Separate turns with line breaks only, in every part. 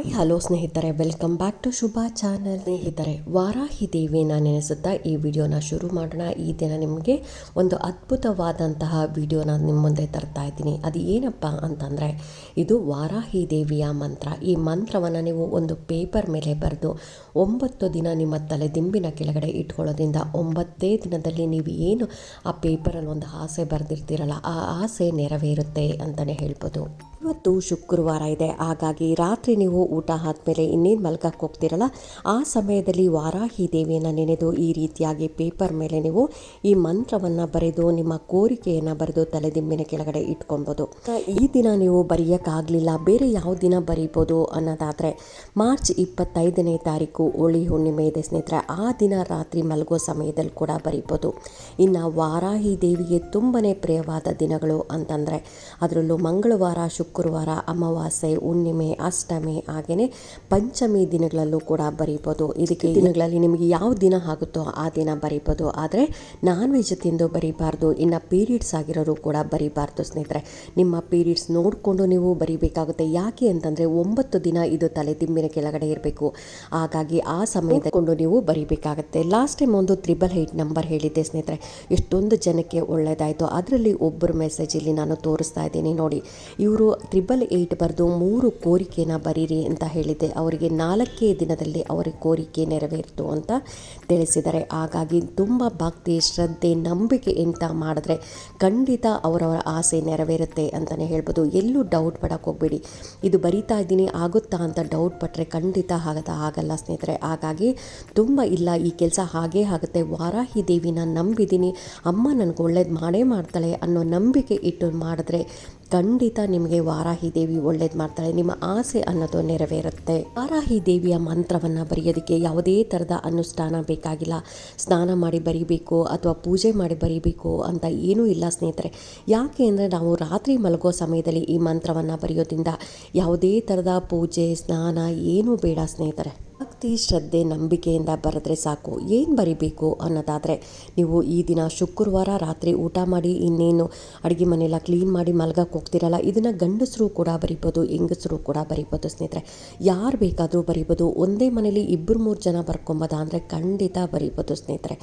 Hi hello ಸ್ನೇಹಿತರೆ, welcome back to Shubha channel. ಸ್ನೇಹಿತರೆ, ವಾರಾಹಿ ದೇವಿನ ನೆನೆಸುತ್ತಾ ಈ ವಿಡಿಯೋನ ಶುರು ಮಾಡೋಣ. ಈ ದಿನ ನಿಮಗೆ ಒಂದು ಅದ್ಭುತವಾದಂತಹ ವಿಡಿಯೋನ ನಿಮ್ಮ ಮುಂದೆ ತರ್ತಾ ಇದ್ದೀನಿ. ಅದು ಏನಪ್ಪ ಅಂತಂದರೆ, ಇದು ವಾರಾಹಿ ದೇವಿಯ ಮಂತ್ರ. ಈ ಮಂತ್ರವನ್ನು ನೀವು ಒಂದು ಪೇಪರ್ ಮೇಲೆ ಬರೆದು 9 ದಿನ ನಿಮ್ಮ ತಲೆದಿಂಬಿನ ಕೆಳಗಡೆ ಇಟ್ಕೊಳ್ಳೋದ್ರಿಂದ 9ನೇ ದಿನದಲ್ಲಿ ನೀವು ಏನು ಆ ಪೇಪರಲ್ಲಿ ಒಂದು ಆಸೆ ಬರೆದಿರ್ತೀರಲ್ಲ, ಆ ಆಸೆ ನೆರವೇರುತ್ತೆ ಅಂತಲೇ ಹೇಳ್ಬೋದು. ಇವತ್ತು ಶುಕ್ರವಾರ ಇದೆ, ಹಾಗಾಗಿ ರಾತ್ರಿ ನೀವು ಊಟ ಆದಮೇಲೆ ಇನ್ನೇನು ಮಲ್ಗಕ್ಕೆ ಹೋಗ್ತಿರಲ್ಲ, ಆ ಸಮಯದಲ್ಲಿ ವಾರಾಹಿ ದೇವಿಯನ್ನು ನೆನೆದು ಈ ರೀತಿಯಾಗಿ ಪೇಪರ್ ಮೇಲೆ ನೀವು ಈ ಮಂತ್ರವನ್ನು ಬರೆದು ನಿಮ್ಮ ಕೋರಿಕೆಯನ್ನು ಬರೆದು ತಲೆದಿಂಬಿನ ಕೆಳಗಡೆ ಇಟ್ಕೊಬೋದು. ಈ ದಿನ ನೀವು ಬರೆಯೋಕ್ಕಾಗಲಿಲ್ಲ, ಬೇರೆ ಯಾವ ದಿನ ಬರೀಬೋದು ಅನ್ನೋದಾದರೆ ಮಾರ್ಚ್ 25ನೇ ತಾರೀಕು ಹೋಳಿ ಹುಣ್ಣಿಮೆ ಇದೆ ಸ್ನೇಹಿತರೆ. ಆ ದಿನ ರಾತ್ರಿ ಮಲಗೋ ಸಮಯದಲ್ಲಿ ಕೂಡ ಬರೀಬೋದು. ಇನ್ನು ವಾರಾಹಿ ದೇವಿಗೆ ತುಂಬಾ ಪ್ರಿಯವಾದ ದಿನಗಳು ಅಂತಂದರೆ ಅದರಲ್ಲೂ ಮಂಗಳವಾರ, ಶುಕ್ರವಾರ, ಅಮಾವಾಸ್ಯೆ, ಹುಣ್ಣಿಮೆ, ಅಷ್ಟಮಿ ಹಾಗೆಯೇ ಪಂಚಮಿ ದಿನಗಳಲ್ಲೂ ಕೂಡ ಬರೀಬೋದು. ಇದಕ್ಕೆ ದಿನಗಳಲ್ಲಿ ನಿಮಗೆ ಯಾವ ದಿನ ಆಗುತ್ತೋ ಆ ದಿನ ಬರೀಬೋದು. ಆದರೆ ನಾನ್ ವೆಜ್ ತಿಂದು ಬರೀಬಾರ್ದು. ಇನ್ನು ಪೀರಿಯಡ್ಸ್ ಆಗಿರೋರು ಕೂಡ ಬರೀಬಾರ್ದು ಸ್ನೇಹಿತರೆ. ನಿಮ್ಮ ಪೀರಿಯಡ್ಸ್ ನೋಡಿಕೊಂಡು ನೀವು ಬರೀಬೇಕಾಗುತ್ತೆ. ಯಾಕೆ ಅಂತಂದರೆ 9 ದಿನ ಇದು ತಲೆದಿಂಬಿನ ಕೆಳಗಡೆ ಇರಬೇಕು. ಹಾಗಾಗಿ ಆ ಸಮಯದಕೊಂಡು ನೀವು ಬರೀಬೇಕಾಗುತ್ತೆ. ಲಾಸ್ಟ್ ಟೈಮ್ ಒಂದು 888 ನಂಬರ್ ಹೇಳಿದ್ದೆ ಸ್ನೇಹಿತರೆ, ಎಷ್ಟೊಂದು ಜನಕ್ಕೆ ಒಳ್ಳೆಯದಾಯಿತು. ಅದರಲ್ಲಿ ಒಬ್ಬರು ಮೆಸೇಜ್ ಇಲ್ಲಿ ನಾನು ತೋರಿಸ್ತಾ ಇದ್ದೀನಿ ನೋಡಿ. ಇವರು 888 ಬರೆದು 3 ಕೋರಿಕೆನ ಬರೀರಿ ಅಂತ ಹೇಳಿದ್ದೆ. ಅವರಿಗೆ 4 ದಿನದಲ್ಲಿ ಅವರ ಕೋರಿಕೆ ನೆರವೇರಿತು ಅಂತ ತಿಳಿಸಿದ್ದಾರೆ. ಹಾಗಾಗಿ ತುಂಬ ಭಕ್ತಿ, ಶ್ರದ್ಧೆ, ನಂಬಿಕೆ ಅಂತ ಮಾಡಿದ್ರೆ ಖಂಡಿತ ಅವರವರ ಆಸೆ ನೆರವೇರುತ್ತೆ ಅಂತಲೇ ಹೇಳ್ಬೋದು. ಎಲ್ಲೂ ಡೌಟ್ ಪಡೋಕ್ಕೆ ಹೋಗಬೇಡಿ. ಇದು ಬರಿತಾ ಇದ್ದೀನಿ ಆಗುತ್ತಾ ಅಂತ ಡೌಟ್ ಪಟ್ಟರೆ ಖಂಡಿತ ಆಗಲ್ಲ ಸ್ನೇಹಿತರೆ. ಹಾಗಾಗಿ ತುಂಬ ಇಲ್ಲ, ಈ ಕೆಲಸ ಹಾಗೇ ಆಗುತ್ತೆ, ವಾರಾಹಿ ದೇವಿನ ನಂಬಿದ್ದೀನಿ, ಅಮ್ಮ ನನಗೆ ಒಳ್ಳೇದು ಮಾಡೇ ಮಾಡ್ತಾಳೆ ಅನ್ನೋ ನಂಬಿಕೆ ಇಟ್ಟು ಮಾಡಿದ್ರೆ ಖಂಡಿತ ನಿಮಗೆ ವಾರಾಹಿ ದೇವಿ ಒಳ್ಳೇದು ಮಾಡ್ತಾಳೆ, ನಿಮ್ಮ ಆಸೆ ಅನ್ನೋದು ನೆರವೇರುತ್ತೆ. ವಾರಾಹಿ ದೇವಿಯ ಮಂತ್ರವನ್ನು ಬರೆಯೋದಕ್ಕೆ ಯಾವುದೇ ಥರದ ಅನುಷ್ಠಾನ ಬೇಕಾಗಿಲ್ಲ. ಸ್ನಾನ ಮಾಡಿ ಬರೀಬೇಕು ಅಥವಾ ಪೂಜೆ ಮಾಡಿ ಬರೀಬೇಕು ಅಂತ ಏನೂ ಇಲ್ಲ ಸ್ನೇಹಿತರೆ. ಯಾಕೆ ಅಂದರೆ ನಾವು ರಾತ್ರಿ ಮಲಗೋ ಸಮಯದಲ್ಲಿ ಈ ಮಂತ್ರವನ್ನು ಬರೆಯೋದ್ರಿಂದ ಯಾವುದೇ ಥರದ ಪೂಜೆ, ಸ್ನಾನ ಏನೂ ಬೇಡ ಸ್ನೇಹಿತರೆ. ಭಕ್ತಿ, ಶ್ರದ್ಧೆ, ನಂಬಿಕೆಯಿಂದ ಬರೆದ್ರೆ ಸಾಕು. ಏನು ಬರಿಬೇಕು ಅನ್ನೋದಾದರೆ, ನೀವು ಈ ದಿನ ಶುಕ್ರವಾರ ರಾತ್ರಿ ಊಟ ಮಾಡಿ ಇನ್ನೇನು ಅಡುಗೆ ಮನೆಯೆಲ್ಲ ಕ್ಲೀನ್ ಮಾಡಿ ಮಲ್ಗಕ್ಕೆ ಹೋಗ್ತಿರಲ್ಲ, ಇದನ್ನು ಗಂಡಸರು ಕೂಡ ಬರಿಬೋದು, ಹೆಂಗಸರು ಕೂಡ ಬರಿಬೋದು ಸ್ನೇಹಿತರೆ. ಯಾರು ಬೇಕಾದರೂ ಬರಿಬೋದು. ಒಂದೇ ಮನೇಲಿ 2-3 ಜನ ಬರ್ಕೊಂಬೋದ ಅಂದರೆ ಖಂಡಿತ ಬರಿಬೋದು ಸ್ನೇಹಿತರೆ.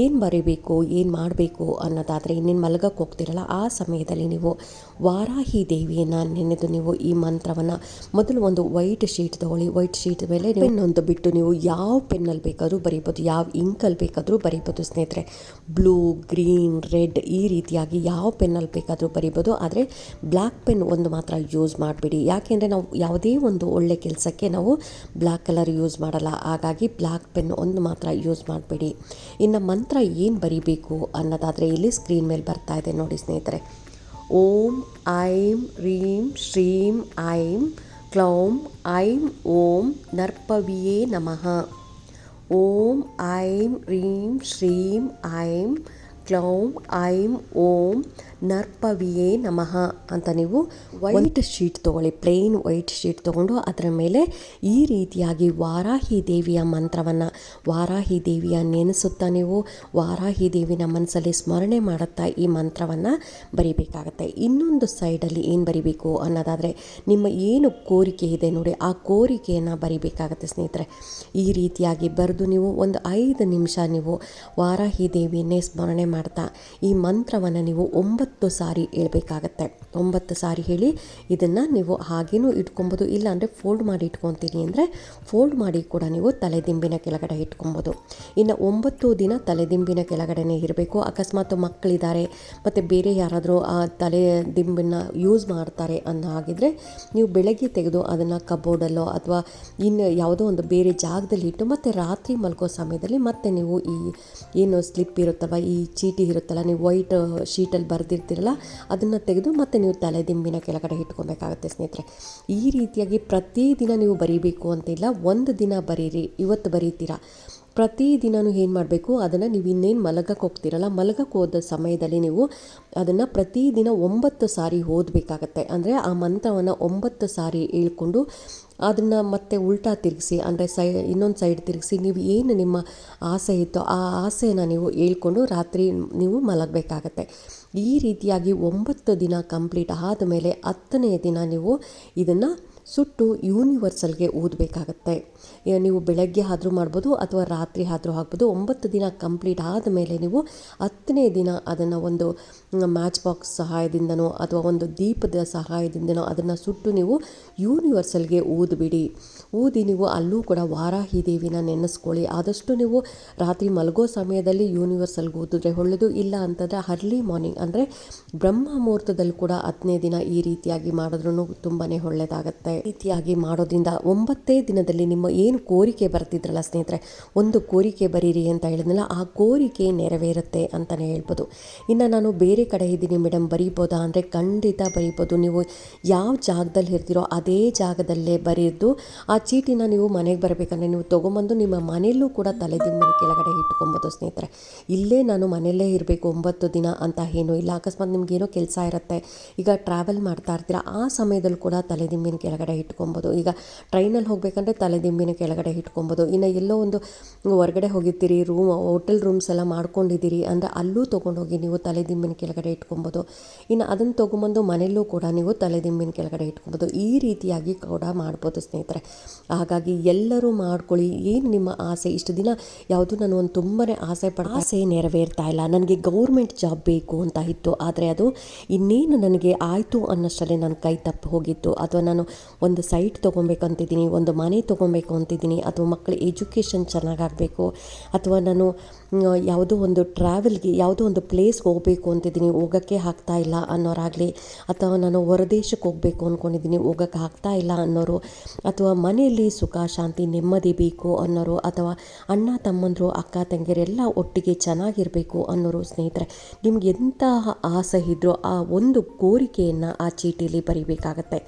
ಏನು ಬರಿಬೇಕು, ಏನು ಮಾಡಬೇಕು ಅನ್ನೋದಾದರೆ, ಇನ್ನೇನು ಮಲ್ಗಕ್ಕೆ ಹೋಗ್ತಿರಲ್ಲ ಆ ಸಮಯದಲ್ಲಿ ನೀವು ವಾರಾಹಿ ದೇವಿಯನ್ನು ನೆನೆದು ನೀವು ಈ ಮಂತ್ರವನ್ನು ಮೊದಲು ಒಂದು ವೈಟ್ ಶೀಟ್ ತೊಗೊಳ್ಳಿ. ವೈಟ್ ಶೀಟ್ ಮೇಲೆ ಇನ್ನೊಂದು ಬಿಟ್ಟು ನೀವು ಯಾವ ಪೆನ್ನಲ್ಲಿ ಬೇಕಾದರೂ ಬರೀಬೋದು, ಯಾವ ಇಂಕಲ್ಲಿ ಬೇಕಾದರೂ ಬರೀಬೋದು ಸ್ನೇಹಿತರೆ. ಬ್ಲೂ, ಗ್ರೀನ್, ರೆಡ್ ಈ ರೀತಿಯಾಗಿ ಯಾವ ಪೆನ್ನಲ್ಲಿ ಬೇಕಾದರೂ ಬರೀಬೋದು. ಆದರೆ ಬ್ಲ್ಯಾಕ್ ಪೆನ್ ಒಂದು ಮಾತ್ರ ಯೂಸ್ ಮಾಡಬೇಡಿ. ಯಾಕೆಂದರೆ ನಾವು ಯಾವುದೇ ಒಂದು ಒಳ್ಳೆ ಕೆಲಸಕ್ಕೆ ನಾವು ಬ್ಲ್ಯಾಕ್ ಕಲರ್ ಯೂಸ್ ಮಾಡಲ್ಲ. ಹಾಗಾಗಿ ಬ್ಲ್ಯಾಕ್ ಪೆನ್ ಒಂದು ಮಾತ್ರ ಯೂಸ್ ಮಾಡಬೇಡಿ. ಇನ್ನು ಮಂತ್ರ ಏನು ಬರೀಬೇಕು ಅನ್ನೋದಾದರೆ ಇಲ್ಲಿ ಸ್ಕ್ರೀನ್ ಮೇಲೆ ಬರ್ತಾ ಇದೆ ನೋಡಿ ಸ್ನೇಹಿತರೆ. ಓಂ ಐಂ ರೀಂ ಶ್ರೀಂ ಐಂ ಕ್ಲೌಂ ಐಂ ಓಂ ನರ್ಪವಿಯೇ ನಮಃ. ಓಂ ಐಂ ರೀಂ ಶ್ರೀಂ ಐಂ ಕ್ಲೌಂ ಐಂ ಓಂ ನರ್ಪವಿಯೇ ನಮಃ ಅಂತ ನೀವು ವೈಟ್ ಶೀಟ್ ತೊಗೊಳ್ಳಿ. ಪ್ಲೇನ್ ವೈಟ್ ಶೀಟ್ ತೊಗೊಂಡು ಅದರ ಮೇಲೆ ಈ ರೀತಿಯಾಗಿ ವಾರಾಹಿ ದೇವಿಯ ಮಂತ್ರವನ್ನು, ವಾರಾಹಿ ದೇವಿಯ ನೆನೆಸುತ್ತಾ ನೀವು ವಾರಾಹಿ ದೇವಿನ ಮನಸ್ಸಲ್ಲಿ ಸ್ಮರಣೆ ಮಾಡುತ್ತಾ ಈ ಮಂತ್ರವನ್ನು ಬರಿಬೇಕಾಗತ್ತೆ. ಇನ್ನೊಂದು ಸೈಡಲ್ಲಿ ಏನು ಬರಿಬೇಕು ಅನ್ನೋದಾದರೆ, ನಿಮ್ಮ ಏನು ಕೋರಿಕೆ ಇದೆ ನೋಡಿ, ಆ ಕೋರಿಕೆಯನ್ನು ಬರಿಬೇಕಾಗತ್ತೆ ಸ್ನೇಹಿತರೆ. ಈ ರೀತಿಯಾಗಿ ಬರೆದು ನೀವು ಒಂದು 5 ನಿಮಿಷ ನೀವು ವಾರಾಹಿ ದೇವಿಯನ್ನೇ ಸ್ಮರಣೆ ಮಾಡ್ತಾ ಈ ಮಂತ್ರವನ್ನು ನೀವು 9 ಸಾರಿ ಹೇಳ್ಬೇಕಾಗತ್ತೆ. 9 ಸಾರಿ ಹೇಳಿ ಇದನ್ನು ನೀವು ಹಾಗೇನೂ ಇಟ್ಕೊಬೋದು. ಇಲ್ಲಾಂದರೆ ಫೋಲ್ಡ್ ಮಾಡಿ ಇಟ್ಕೊತೀನಿ ಅಂದರೆ ಫೋಲ್ಡ್ ಮಾಡಿ ಕೂಡ ನೀವು ತಲೆದಿಂಬಿನ ಕೆಳಗಡೆ ಇಟ್ಕೊಬೋದು. ಇನ್ನು 9 ದಿನ ತಲೆದಿಂಬಿನ ಕೆಳಗಡೆನೇ ಇರಬೇಕು. ಅಕಸ್ಮಾತ್ ಮಕ್ಕಳಿದ್ದಾರೆ ಮತ್ತು ಬೇರೆ ಯಾರಾದರೂ ಆ ತಲೆದಿಂಬನ್ನು ಯೂಸ್ ಮಾಡ್ತಾರೆ ಅನ್ನೋ ಹಾಗಿದ್ರೆ ನೀವು ಬೆಳಗ್ಗೆ ತೆಗೆದು ಅದನ್ನು ಕಬೋರ್ಡಲ್ಲೋ ಅಥವಾ ಇನ್ನು ಯಾವುದೋ ಒಂದು ಬೇರೆ ಜಾಗದಲ್ಲಿ ಇಟ್ಟು ಮತ್ತು ರಾತ್ರಿ ಮಲ್ಕೋ ಸಮಯದಲ್ಲಿ ಮತ್ತೆ ನೀವು ಈ ಏನು ಸ್ಲಿಪ್ ಇರುತ್ತಲ್ವ, ಈ ಚೀಟಿ ಇರುತ್ತಲ್ಲ, ನೀವು ವೈಟ್ ಶೀಟಲ್ಲಿ ಬರೆದಿರ್ತೀರಲ್ಲ ಅದನ್ನು ತೆಗೆದು ಮತ್ತೆ ನೀವು ತಲೆದಿಂಬಿನ ಕೆಳಗಡೆ ಇಟ್ಕೊಬೇಕಾಗತ್ತೆ ಸ್ನೇಹಿತರೆ. ಈ ರೀತಿಯಾಗಿ ಪ್ರತಿದಿನ ನೀವು ಬರೀಬೇಕು ಅಂತಿಲ್ಲ. ಒಂದು ದಿನ ಬರೀರಿ, ಇವತ್ತು ಬರೀತೀರಾ, ಪ್ರತಿದಿನವೂ ಏನು ಮಾಡಬೇಕು, ಅದನ್ನು ನೀವು ಇನ್ನೇನು ಮಲಗಕ್ಕೆ ಹೋಗ್ತೀರಲ್ಲ, ಮಲಗಕ್ಕೆ ಹೋದ ಸಮಯದಲ್ಲಿ ನೀವು ಅದನ್ನು ಪ್ರತಿದಿನ 9 ಸಾರಿ ಓದಬೇಕಾಗತ್ತೆ. ಅಂದರೆ ಆ ಮಂತ್ರವನ್ನು 9 ಸಾರಿ ಹೇಳ್ಕೊಂಡು ಅದನ್ನು ಮತ್ತೆ ಉಲ್ಟಾ ತಿರುಗಿಸಿ, ಅಂದರೆ ಇನ್ನೊಂದು ಸೈಡ್ ತಿರುಗಿಸಿ ನೀವು ಏನು ನಿಮ್ಮ ಆಸೆ ಇತ್ತೋ ಆ ಆಸೆಯನ್ನು ನೀವು ಹೇಳ್ಕೊಂಡು ರಾತ್ರಿ ನೀವು ಮಲಗಬೇಕಾಗತ್ತೆ. ಈ ರೀತಿಯಾಗಿ 9 ದಿನ ಕಂಪ್ಲೀಟ್ ಆದಮೇಲೆ 10ನೇ ದಿನ ನೀವು ಇದನ್ನು ಸುಟ್ಟು ಯೂನಿವರ್ಸಲ್ಗೆ ಊದಬೇಕಾಗತ್ತೆ. ನೀವು ಬೆಳಗ್ಗೆ ಆದರೂ ಮಾಡ್ಬೋದು ಅಥವಾ ರಾತ್ರಿ ಆದರೂ ಆಗ್ಬೋದು. 9 ದಿನ ಕಂಪ್ಲೀಟ್ ಆದಮೇಲೆ ನೀವು 10ನೇ ದಿನ ಅದನ್ನು ಒಂದು ಮ್ಯಾಚ್ ಬಾಕ್ಸ್ ಸಹಾಯದಿಂದನೋ ಅಥವಾ ಒಂದು ದೀಪದ ಸಹಾಯದಿಂದನೋ ಅದನ್ನು ಸುಟ್ಟು ನೀವು ಯೂನಿವರ್ಸಲ್ಗೆ ಊದಿಬಿಡಿ. ಊದಿ ನೀವು ಅಲ್ಲೂ ಕೂಡ ವಾರಾಹಿ ದೇವಿನ ನೆನೆಸ್ಕೊಳ್ಳಿ. ಆದಷ್ಟು ನೀವು ರಾತ್ರಿ ಮಲಗೋ ಸಮಯದಲ್ಲಿ ಯೂನಿವರ್ಸಲ್ಗೆ ಊದಿದ್ರೆ ಒಳ್ಳೆಯದು. ಇಲ್ಲ ಅಂತಂದರೆ ಅರ್ಲಿ ಮಾರ್ನಿಂಗ್ ಅಂದರೆ ಬ್ರಹ್ಮ ಮುಹೂರ್ತದಲ್ಲಿ ಕೂಡ 10ನೇ ದಿನ ಈ ರೀತಿಯಾಗಿ ಮಾಡಿದ್ರೂ ತುಂಬಾ ಒಳ್ಳೆಯದಾಗತ್ತೆ. ಈ ರೀತಿಯಾಗಿ ಮಾಡೋದ್ರಿಂದ 9ನೇ ದಿನದಲ್ಲಿ ನಿಮ್ಮ ಏನು ಕೋರಿಕೆ ಬರ್ತಿದ್ರಲ್ಲ ಸ್ನೇಹಿತರೆ, ಒಂದು ಕೋರಿಕೆ ಬರೀರಿ ಅಂತ ಹೇಳಿದ್ನಲ್ಲ, ಆ ಕೋರಿಕೆ ನೆರವೇರುತ್ತೆ ಅಂತಲೇ ಹೇಳ್ಬೋದು. ಇನ್ನು ನಾನು ಬೇರೆ ಕಡೆ ಇದ್ದೀನಿ ಮೇಡಮ್ ಬರೀಬೋದಾ ಅಂದರೆ ಖಂಡಿತ ಬರೀಬೋದು. ನೀವು ಯಾವ ಜಾಗದಲ್ಲಿ ಇರ್ತೀರೋ ಅದೇ ಜಾಗದಲ್ಲೇ ಬರೆದು ಆ ಚೀಟಿನ ನೀವು ಮನೆಗೆ ಬರಬೇಕಂದ್ರೆ ನೀವು ತೊಗೊಂಬಂದು ನಿಮ್ಮ ಮನೆಯಲ್ಲೂ ಕೂಡ ತಲೆದಿಂಬಿನ ಕೆಳಗಡೆ ಇಟ್ಕೊಬೋದು ಸ್ನೇಹಿತರೆ. ಇಲ್ಲೇ ನಾನು ಮನೆಯಲ್ಲೇ ಇರಬೇಕು 9 ದಿನ ಅಂತ ಏನೂ ಇಲ್ಲ. ಅಕಸ್ಮಾತ್ ನಿಮಗೇನೋ ಕೆಲಸ ಇರುತ್ತೆ, ಈಗ ಟ್ರಾವೆಲ್ ಮಾಡ್ತಾ ಇರ್ತೀರ, ಆ ಸಮಯದಲ್ಲಿ ಕೂಡ ತಲೆದಿಂಬಿನ ಕೆಳಗಡೆ ಇಟ್ಕೊಬೋದು. ಈಗ ಟ್ರೈನಲ್ಲಿ ಹೋಗಬೇಕಂದ್ರೆ ತಲೆದಿಂಬಿನ ಕೆಳಗಡೆ ಇಟ್ಕೊಬೋದು. ಇನ್ನು ಎಲ್ಲೋ ಒಂದು ಹೊರಗಡೆ ಹೋಗಿರ್ತೀರಿ, ಹೋಟೆಲ್ ರೂಮ್ಸ್ ಎಲ್ಲ ಮಾಡ್ಕೊಂಡಿದ್ದೀರಿ ಅಂದರೆ ಅಲ್ಲೂ ತೊಗೊಂಡೋಗಿ ನೀವು ತಲೆದಿಂಬಿನ ಕೆಳಗಡೆ ಇಟ್ಕೊಬೋದು. ಇನ್ನು ಅದನ್ನು ತೊಗೊಂಬಂದು ಮನೆಯಲ್ಲೂ ಕೂಡ ನೀವು ತಲೆದಿಂಬಿನ ಕೆಳಗಡೆ ಇಟ್ಕೊಬೋದು. ಈ ರೀತಿಯಾಗಿ ಕೂಡ ಮಾಡ್ಬೋದು ಸ್ನೇಹಿತರೆ. ಹಾಗಾಗಿ ಎಲ್ಲರೂ ಮಾಡ್ಕೊಳ್ಳಿ. ಏನು ನಿಮ್ಮ ಆಸೆ, ಇಷ್ಟು ದಿನ ಯಾವುದು ನಾನು ಒಂದು ತುಂಬಾ ಆಸೆ ನೆರವೇರ್ತಾ ಇಲ್ಲ, ನನಗೆ ಗೌರ್ಮೆಂಟ್ ಜಾಬ್ ಬೇಕು ಅಂತ ಇತ್ತು, ಆದರೆ ಅದು ಇನ್ನೇನು ನನಗೆ ಆಯಿತು ಅನ್ನೋಷ್ಟರಲ್ಲಿ ನನ್ನ ಕೈ ತಪ್ಪಿ ಹೋಗಿತ್ತು. ಅಥವಾ ನಾನು ಒಂದು ಸೈಟ್ ತೊಗೊಬೇಕಂತಿದ್ದೀನಿ, ಒಂದು ಮನೆ ತೊಗೊಬೇಕು ಅಂತಿದ್ದೀನಿ, ಅಥವಾ ಮಕ್ಕಳ ಎಜುಕೇಷನ್ ಚೆನ್ನಾಗಾಗಬೇಕು, ಅಥವಾ ನಾನು ಯಾವುದೋ ಒಂದು ಟ್ರಾವೆಲ್ಗೆ ಯಾವುದೋ ಒಂದು ಪ್ಲೇಸ್ಗೆ ಹೋಗಬೇಕು ಅಂತಿದ್ದೀನಿ, ಹೋಗೋಕ್ಕೆ ಆಗ್ತಾ ಇಲ್ಲ ಅನ್ನೋರಾಗಲಿ, ಅಥವಾ ನಾನು ಹೊರದೇಶಕ್ಕೆ ಹೋಗಬೇಕು ಅಂದ್ಕೊಂಡಿದ್ದೀನಿ, ಹೋಗೋಕ್ಕೆ ಆಗ್ತಾ ಇಲ್ಲ ಅನ್ನೋರು, ಅಥವಾ ಮನೆಯಲ್ಲಿ ಸುಖ ಶಾಂತಿ ನೆಮ್ಮದಿ ಬೇಕು ಅನ್ನೋರು, ಅಥವಾ ಅಣ್ಣ ತಮ್ಮಂದರು ಅಕ್ಕ ತಂಗಿಯರೆಲ್ಲ ಒಟ್ಟಿಗೆ ಚೆನ್ನಾಗಿರಬೇಕು ಅನ್ನೋರು ಸ್ನೇಹಿತರೆ, ನಿಮ್ಗೆ ಎಂತಹ ಆಸೆ ಇದ್ದರೂ ಆ ಒಂದು ಕೋರಿಕೆಯನ್ನು ಆ ಚೀಟಿಲಿ ಬರಿಬೇಕಾಗತ್ತೆ.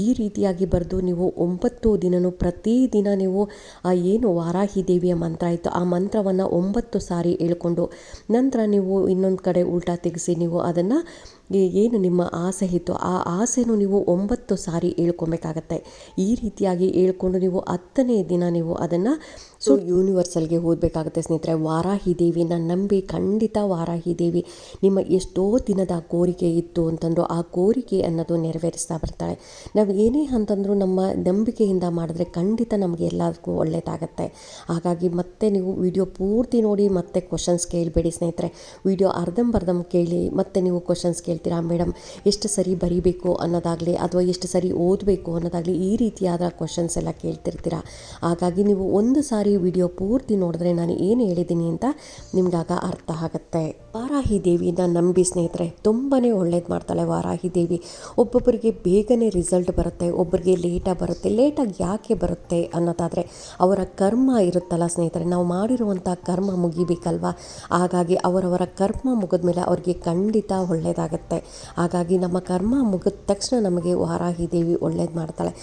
ಈ ರೀತಿಯಾಗಿ ಬರೆದು ನೀವು 9 ದಿನವೂ ಪ್ರತಿದಿನ ನೀವು ಆ ಏನು ವಾರಾಹಿ ದೇವಿಯ ಮಂತ್ರ ಇತ್ತು ಆ ಮಂತ್ರವನ್ನು 9 ಸಾರಿ ಹೇಳ್ಕೊಂಡು ನಂತರ ನೀವು ಇನ್ನೊಂದು ಕಡೆ ಉಲ್ಟಾ ತೆಗೆಸಿ ನೀವು ಅದನ್ನು ಏನು ನಿಮ್ಮ ಆಸೆ ಇತ್ತು ಆ ಆಸೆನೂ ನೀವು 9 ಸಾರಿ ಹೇಳ್ಕೊಬೇಕಾಗತ್ತೆ. ಈ ರೀತಿಯಾಗಿ ಹೇಳ್ಕೊಂಡು ನೀವು 10ನೇ ದಿನ ನೀವು ಅದನ್ನು ಯೂನಿವರ್ಸಲ್ಗೆ ಓದಬೇಕಾಗುತ್ತೆ ಸ್ನೇಹಿತರೆ. ವಾರಾಹಿ ದೇವಿನ ನಂಬಿ, ಖಂಡಿತ ವಾರಾಹಿ ದೇವಿ ನಿಮ್ಮ ಎಷ್ಟೋ ದಿನದ ಕೋರಿಕೆ ಇತ್ತು ಅಂತಂದರೂ ಆ ಕೋರಿಕೆ ಅನ್ನೋದು ನೆರವೇರಿಸ್ತಾ ಬರ್ತಾಳೆ. ನಾವು ಏನೇ ಅಂತಂದರೂ ನಮ್ಮ ನಂಬಿಕೆಯಿಂದ ಮಾಡಿದ್ರೆ ಖಂಡಿತ ನಮಗೆ ಎಲ್ಲದಕ್ಕೂ ಒಳ್ಳೆಯದಾಗತ್ತೆ. ಹಾಗಾಗಿ ಮತ್ತೆ ನೀವು ವಿಡಿಯೋ ಪೂರ್ತಿ ನೋಡಿ ಮತ್ತೆ ಕ್ವಶನ್ಸ್ ಕೇಳಬೇಡಿ ಸ್ನೇಹಿತರೆ. ವಿಡಿಯೋ ಅರ್ಧಂಬರ್ಧಂ ಕೇಳಿ ಮತ್ತೆ ನೀವು ಕ್ವಶನ್ಸ್ ಕೇಳ್ತೀರಾ, ಮೇಡಮ್ ಎಷ್ಟು ಸರಿ ಬರೀಬೇಕು ಅನ್ನೋದಾಗಲಿ ಅಥವಾ ಎಷ್ಟು ಸರಿ ಓದಬೇಕು ಅನ್ನೋದಾಗಲಿ, ಈ ರೀತಿಯಾದ ಕ್ವಶನ್ಸ್ ಎಲ್ಲ ಕೇಳ್ತಿರ್ತೀರ. ಹಾಗಾಗಿ ನೀವು ಒಂದು ಸಾರಿ ವಿಡಿಯೋ ಪೂರ್ತಿ ನೋಡಿದ್ರೆ ನಾನು ಏನು ಹೇಳಿದ್ದೀನಿ ಅಂತ ನಿಮ್ಗಾಗ ಅರ್ಥ ಆಗುತ್ತೆ. ವಾರಾಹಿ ದೇವಿನ ನಂಬಿ ಸ್ನೇಹಿತರೆ, ತುಂಬಾ ಒಳ್ಳೇದು ಮಾಡ್ತಾಳೆ ವಾರಾಹಿ ದೇವಿ. ಒಬ್ಬೊಬ್ಬರಿಗೆ ಬೇಗನೆ ರಿಸಲ್ಟ್ ಬರುತ್ತೆ, ಒಬ್ಬರಿಗೆ ಲೇಟಾಗಿ ಬರುತ್ತೆ. ಲೇಟಾಗಿ ಯಾಕೆ ಬರುತ್ತೆ ಅನ್ನೋದಾದರೆ ಅವರ ಕರ್ಮ ಇರುತ್ತಲ್ಲ ಸ್ನೇಹಿತರೆ, ನಾವು ಮಾಡಿರುವಂಥ ಕರ್ಮ ಮುಗಿಬೇಕಲ್ವ. ಹಾಗಾಗಿ ಅವರವರ ಕರ್ಮ ಮುಗಿದ ಮೇಲೆ ಅವ್ರಿಗೆ ಖಂಡಿತ ಒಳ್ಳೆಯದಾಗತ್ತೆ. ಹಾಗಾಗಿ ನಮ್ಮ ಕರ್ಮ ಮುಗಿದ ತಕ್ಷಣ ನಮಗೆ ವಾರಾಹಿ ದೇವಿ ಒಳ್ಳೇದು ಮಾಡ್ತಾಳೆ.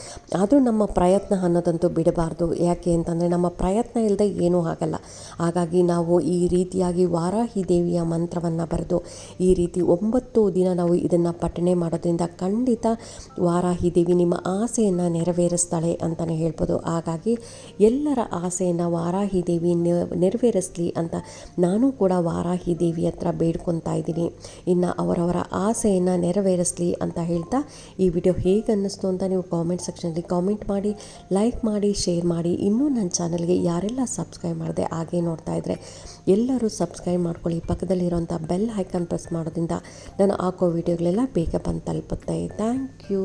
ಆದರೂ ನಮ್ಮ ಪ್ರಯತ್ನ ಅನ್ನೋದಂತೂ ಬಿಡಬಾರ್ದು. ಯಾಕೆ ಅಂತಂದರೆ ನಮ್ಮ ಪ್ರಯತ್ನ ಇಲ್ಲದೆ ಏನೂ ಆಗಲ್ಲ. ಹಾಗಾಗಿ ನಾವು ಈ ರೀತಿಯಾಗಿ ವಾರಾಹಿ ದೇವಿಯ ಮಂತ್ರವನ್ನು ಬರೆದು ಈ ರೀತಿ 9 ದಿನ ನಾವು ಇದನ್ನು ಪಠನೆ ಮಾಡೋದ್ರಿಂದ ಖಂಡಿತ ವಾರಾಹಿ ದೇವಿ ನಿಮ್ಮ ಆಸೆಯನ್ನು ನೆರವೇರಿಸ್ತಾಳೆ ಅಂತಲೇ ಹೇಳ್ಬೋದು. ಹಾಗಾಗಿ ಎಲ್ಲರ ಆಸೆಯನ್ನು ವಾರಾಹಿ ದೇವಿ ನೆರವೇರಿಸಲಿ ಅಂತ ನಾನು ಕೂಡ ವಾರಾಹಿ ದೇವಿ ಹತ್ರ ಬೇಡ್ಕೊತಾ ಇದ್ದೀನಿ. ಇನ್ನು ಅವರವರ ಆಸೆಯನ್ನು ನೆರವೇರಿಸಲಿ ಅಂತ ಹೇಳ್ತಾ ಈ ವಿಡಿಯೋ ಹೇಗೆ ಅನ್ನಿಸ್ತು ಅಂತ ನೀವು ಕಾಮೆಂಟ್ ಸೆಕ್ಷನಲ್ಲಿ ಕಾಮೆಂಟ್ ಮಾಡಿ, ಲೈಕ್ ಮಾಡಿ, ಶೇರ್ ಮಾಡಿ. ಇನ್ನೂ ನನ್ನ ಚಾನಲ್ಗೆ ಯಾರೆಲ್ಲ ಸಬ್ಸ್ಕ್ರೈಬ್ ಮಾಡಿದೆ ಹಾಗೆ ನೋಡ್ತಾ ಇದ್ದರೆ ಎಲ್ಲರೂ ಸಬ್ಸ್ಕ್ರೈಬ್ ಮಾಡ್ಕೊಳ್ಳಿ. ಪಕ್ಕದಲ್ಲಿರೋಂಥ ಬೆಲ್ ಐಕಾನ್ ಪ್ರೆಸ್ ಮಾಡೋದ್ರಿಂದ ನಾನು ಹಾಕೋ ವಿಡಿಯೋಗಳೆಲ್ಲ ಬೇಗ ಬಂದು ತಲುಪುತ್ತೆ. Thank you.